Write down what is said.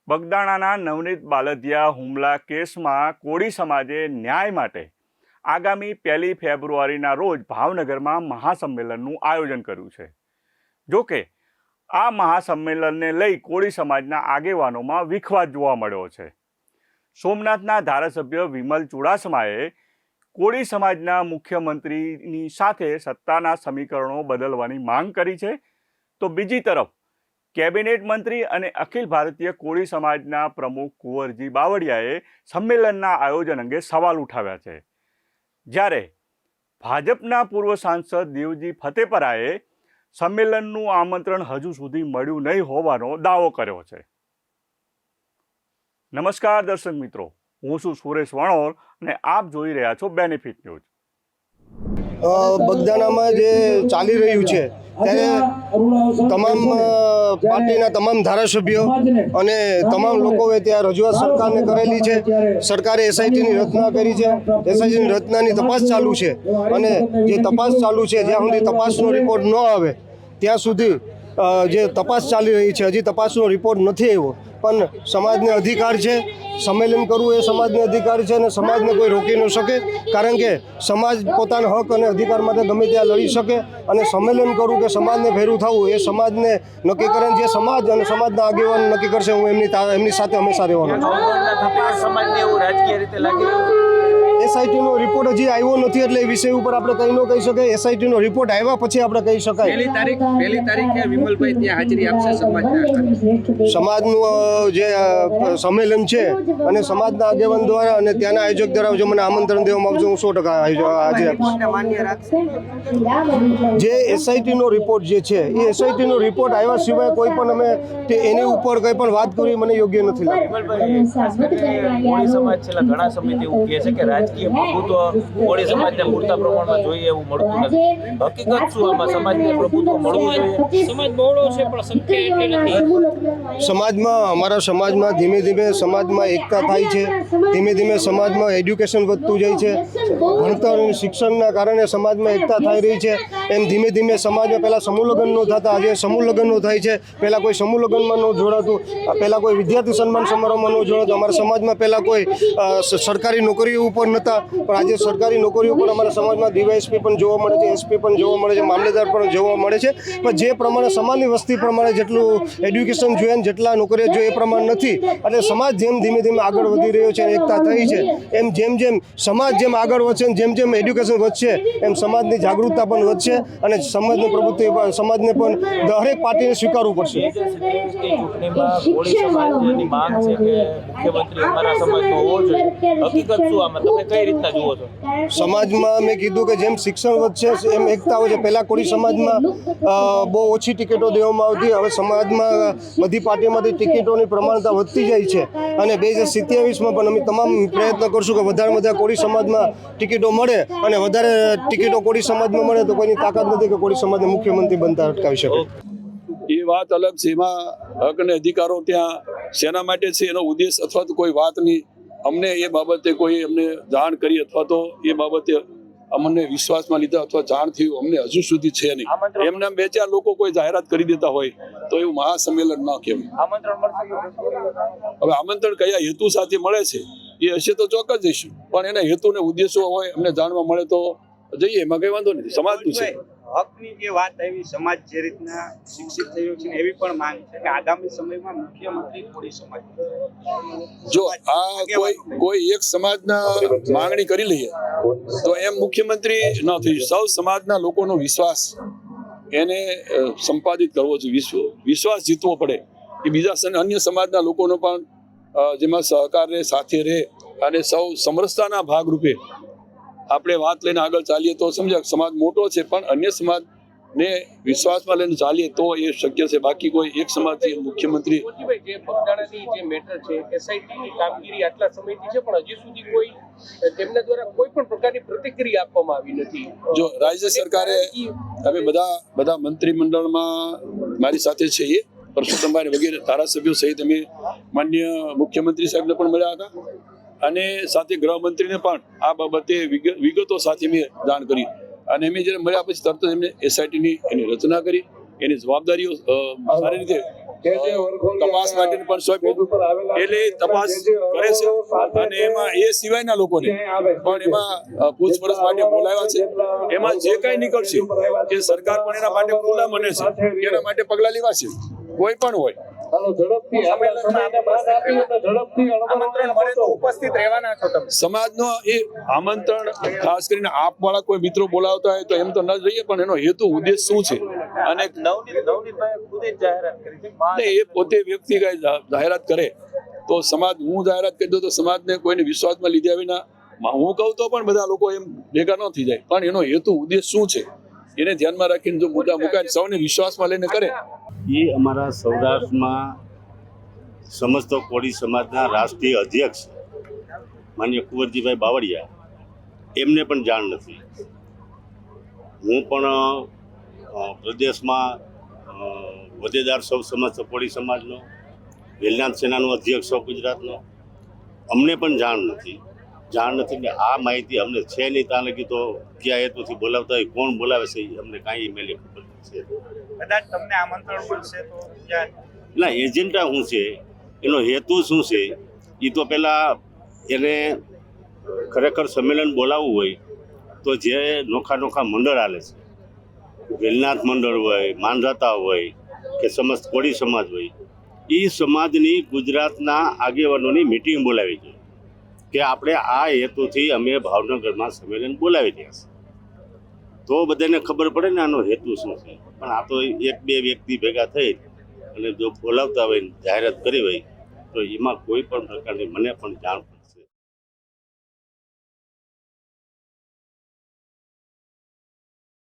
બગદાણાના નવનીત બાલદિયા હુમલા કેસમાં કોળી સમાજે ન્યાય માટે આગામી 1 ફેબ્રુઆરીના રોજ ભાવનગરમાં મહાસંમેલનનું આયોજન કર્યું છે। જો કે આ મહાસંમેલનને લઈ કોળી સમાજના આગેવાનોમાં વિખવાદ જોવા મળ્યો છે। સોમનાથના ધારાસભ્ય વિમલ ચુડાસમાએ કોળી સમાજના મુખ્યમંત્રીની સાથે સત્તાના સમીકરણો બદલવાની માંગ કરી છે, તો બીજી તરફ કેબિનેટ મંત્રી અને અખિલ ભારતીય કોળી સમાજના પ્રમુખ કુંવરજી બાવળિયાએ સંમેલનના આયોજન અંગે સવાલ ઉઠાવ્યા છે, જ્યારે ભાજપના પૂર્વ સાંસદ દેવજી ફતેપરાએ સંમેલનનું આમંત્રણ હજુ સુધી મળ્યું નહીં હોવાનો દાવો કર્યો છે। નમસ્કાર દર્શક મિત્રો, હું છું સુરેશ વણોર અને આપ જોઈ રહ્યા છો બેનિફિટ ન્યૂઝ। બગદાણામાં જે ચાલી રહ્યું છે ત્યારે તમામ પાર્ટીના તમામ ધારાસભ્યો અને તમામ લોકોએ ત્યાં રજૂઆત સરકારને કરેલી છે। સરકારે એસઆઈટીની રચના કરી છે। એસઆઈટીની રચનાની તપાસ ચાલુ છે અને જે તપાસ ચાલુ છે જ્યાં સુધી તપાસનો રિપોર્ટ ન આવે ત્યાં સુધી જે તપાસ ચાલી રહી છે, હજી તપાસનો રિપોર્ટ નથી આવ્યો, પણ સમાજને અધિકાર છે, સંમેલન કરવું એ સમાજને અધિકાર છે અને સમાજને કોઈ રોકી ન શકે, કારણ કે સમાજ પોતાના હક અને અધિકાર માટે ગમે ત્યાં લડી શકે અને સંમેલન કરવું કે સમાજને ભેરું થવું એ સમાજને નક્કી કરે। જે સમાજ અને સમાજના આગેવાન નક્કી કરશે, હું એમની સાથે હંમેશા રહેવાનો છું। એસઆઈટીનો રિપોર્ટ હજી આવ્યો નથી એટલે એ વિષય ઉપર આપણે કંઈ ન કહી શકાય। એસઆઈટીનો રિપોર્ટ આવ્યા પછી આપણે કહી શકાય। પહેલી તારીખે વિમલભાઈ ત્યાં હાજરી આપશે સમાજનું જે સંમેલન છે અને સમાજના આગેવાન દ્વારા અને ત્યાંના આયોજક દ્વારા જો મને આમંત્રણ દેવામાં આવશે, હું 100% હાજરી આપીશ। જે એસઆઈટીનો રિપોર્ટ જે છે એ એસઆઈટીનો રિપોર્ટ આવ્યા સિવાય કોઈ પણ અમે એની ઉપર કંઈ પણ વાત કરવી મને યોગ્ય નથી લાગતું। કોળી સમાજ છેલ્લા ઘણા સમયથી એવું કહે છે કે રાજકીય પ્રભુત્વ કોળી સમાજને પૂરતા પ્રમાણમાં જોઈએ એવું મળતું નથી। હકીકત શું આમાં સમાજને પ્રભુત્વ મળવું જોઈએ? સમાજ બહોળો છે પણ સંખ્યા એટલી નથી। સમાજમાં અમારા સમાજમાં ધીમે ધીમે સમાજમાં એકતા થાય છે, ધીમે ધીમે સમાજમાં એડ્યુકેશન વધતું જાય છે, ભણતર અને શિક્ષણના કારણે સમાજમાં એકતા થઈ રહી છે। એમ ધીમે ધીમે સમાજમાં પહેલાં સમૂહ લગ્ન ન થતા, આજે સમૂહ લગ્નનો થાય છે। પહેલાં કોઈ સમૂહ લગ્નમાં ન જોડાતું, પહેલાં કોઈ વિદ્યાર્થી સન્માન સમારોહમાં ન જોડાતું। અમારા સમાજમાં પહેલાં કોઈ સરકારી નોકરીઓ ઉપર નહોતા, પણ આજે સરકારી નોકરીઓ પર અમારા સમાજમાં ડીવાયએસપી પણ જોવા મળે છે, એસપી પણ જોવા મળે છે, મામલેદાર પણ જોવા મળે છે। પણ જે પ્રમાણે સમાજની વસ્તી પ્રમાણે જેટલું એડ્યુકેશન જોઈએ, જેટલા નોકરીઓ જોઈએ એ પ્રમાણે નથી। એટલે સમાજ જેમ ધીમે ધીમે આગળ વધી રહ્યો છે, એકતા થઈ છે, એમ જેમ જેમ સમાજ જેમ આગળ વધશે, જેમ જેમ એડ્યુકેશન વધશે, એમ સમાજની જાગૃતતા પણ વધશે અને સમાજની પ્રવૃત્તિ સમાજને પણ દરેક પાર્ટીને સ્વીકારવું પડશે। કોળી સમાજની માંગ છે કે મુખ્યમંત્રી અમારા સમાજનો હોવો જોઈએ, હકીકત શું આમાં તમે કઈ રીતના જુઓ છો? સમાજમાં મેં કીધું કે જેમ શિક્ષણ વધશે એમ એકતા વધશે। પહેલાં કોળી સમાજમાં બહુ ઓછી ટિકિટો દેવામાં આવતી, હવે સમાજમાં બધી પાર્ટીમાંથી ટિકિટોની પ્રમાણતા વધતી જાય છે અને 2027માં પણ અમે તમામ પ્રયત્ન કરશું કે વધારે વધારે કોળી સમાજમાં ટિકિટો મળે અને વધારે ટિકિટો કોળી સમાજમાં મળે તો કોઈની તાકાત નથી કે કોળી સમાજને મુખ્યમંત્રી બનતા અટકાવી શકે। એ વાત અલગ છે, એમાં હક અને અધિકારો ત્યાં શેના માટે છે એનો ઉદ્દેશ અથવા તો કોઈ વાત નહીં, અમને એ બાબતે કોઈ અમને જાણ કરી અથવા તો એ બાબતે અમને વિશ્વાસમાં લીધા અથવા જાણ થયું અમને હજુ સુધી છે નહીં। એમના 2-4 લોકો કોઈ જાહેરાત કરી દેતા હોય તો એવું મહાસંમેલન ન કહેવાય। હવે આમંત્રણ કયા હેતુ સાથે મળે છે એ હશે તો ચોક્કસ જઈશું, પણ એના હેતુ ને ઉદ્દેશો હોય અમને જાણવા મળે તો જઈએ, એમાં કઈ વાંધો નથી। સમાજનું છે હકની જે વાત આવી, સમાજ જે રીતના શિક્ષિત થયો છે એવી પણ માંગ છે કે આગામી સમયમાં મુખ્યમંત્રી કોળી સમાજ, જો આ કોઈ એક સમાજના માંગણી કરી લઈએ તો એમ મુખ્યમંત્રી ન થઈ। સૌ સમાજના લોકોનો વિશ્વાસ એને સંપાદિત કરવો જોઈએ, વિશ્વાસ જીતવો પડે કે બીજા અન્ય સમાજના લોકોનો પણ જેમાં સહકાર રહે, સાથે રહે અને સૌ સમરસતાના ભાગરૂપે આપણે વાત લઈને આગળ ચાલીએ તો સમજાય સમાજ મોટો છે, પણ અન્ય સમાજને વિશ્વાસમાં લઈને ચાલીએ તો એ શક્ય છે। બાકી કોઈ એક સમાજથી મુખ્યમંત્રી જે બગદાણાની જે મેટર છે, એસઆઈટીની કામગીરી આટલા સમયથી છે પણ હજી સુધી કોઈ તેમના દ્વારા કોઈ પણ પ્રકારની પ્રતિક્રિયા આપવામાં આવી નથી। જો રાજ્ય સરકારે અમે બધા મંત્રીમંડળમાં મારી સાથે છે એ પરસોત્તમભાઈ વગેરે ધારાસભ્યો સહિત અમે માન્ય મુખ્યમંત્રી સાહેબને પણ મળ્યા હતા અને સાથે ગૃહમંત્રીને પણ આ બાબતે વિગતો સાથે મેં જાણ કરી અને અમે જ્યારે મળ્યા પછી તરત જ એમને એસઆઈટીની એની રચના કરી, એની જવાબદારીઓ સારી રીતે તપાસ માટેની પણ સોંપ્યું એટલે એ તપાસ કરે છે અને એમાં એ સિવાયના લોકોને પણ એમાં પૂછપરછ માટે બોલાવ્યા છે. એમાં જે કઈ નીકળશે એ સરકાર પણ એના માટે ખુલ્લા મને છે કે એના માટે પગલાં લેવા છે. કોઈ પણ હોય આમંત્રણ મળે તો ઉપસ્થિત રહેવાના છો તમે? સમાજનો એ આમંત્રણ ખાસ કરીને આપવાળા કોઈ મિત્રો બોલાવતા હોય તો એમ તો ન જ રહીએ, પણ એનો હેતુ ઉદ્દેશ શું છે અને નવનીતભાઈએ ખુદે જ જાહેરાત કરી છે. એ પોતે વ્યક્તિ કઈ જાહેરાત કરે તો સમાજ, હું જાહેરાત કરી દઉં તો સમાજને કોઈને વિશ્વાસમાં લીધા વિના હું કહું તો પણ બધા લોકો એમ ભેગા ન થઈ જાય. પણ એનો હેતુ ઉદ્દેશ શું છે એને ધ્યાનમાં રાખીને જો મુદ્દા મુકાય સૌને વિશ્વાસમાં લઈને કરે. એ અમારા સૌરાષ્ટ્રમાં સમસ્ત કોળી સમાજના રાષ્ટ્રીય અધ્યક્ષ માનનીય કુંવરજીભાઈ બાવળિયા, એમને પણ જાણ નથી. હું પણ પ્રદેશમાં હોદ્દેદાર સૌ સમસ્ત કોળી સમાજનો, વેલનાથ સેનાનો અધ્યક્ષ સૌ ગુજરાતનો, અમને પણ જાણ નથી કે આ માહિતી અમને છે નહીં. ત્યાં લગી તો ક્યાં હેતુથી બોલાવતા હોય, કોણ બોલાવે છે, એ અમને કાંઈ ઈમેલ ખબર છે. કદાચ તમને આમંત્રણ મળશે તો ક્યાં ના, એજન્ડા શું છે, એનો હેતુ શું છે, એ તો પહેલાં એને ખરેખર સંમેલન બોલાવવું હોય તો જે નોખા મંડળ હાલે છે, વેલનાથ મંડળ હોય, માનધાતા હોય કે સમસ્ત કોળી સમાજ હોય, એ સમાજની ગુજરાતના આગેવાનોની મિટિંગ બોલાવી છે કે આપણે આ હેતુથી અમે ભાવનગરમાં સંમેલન બોલાવી રહ્યા છીએ. તો બધાને ખબર પડે ને આનો હેતુ શું છે. પણ આ તો એક બે વ્યક્તિ ભેગા થઈ અને જો બોલાવતા હોય, જાહેરાત કરી હોય, તો એમાં કોઈ પણ પ્રકારની મને પણ જાણ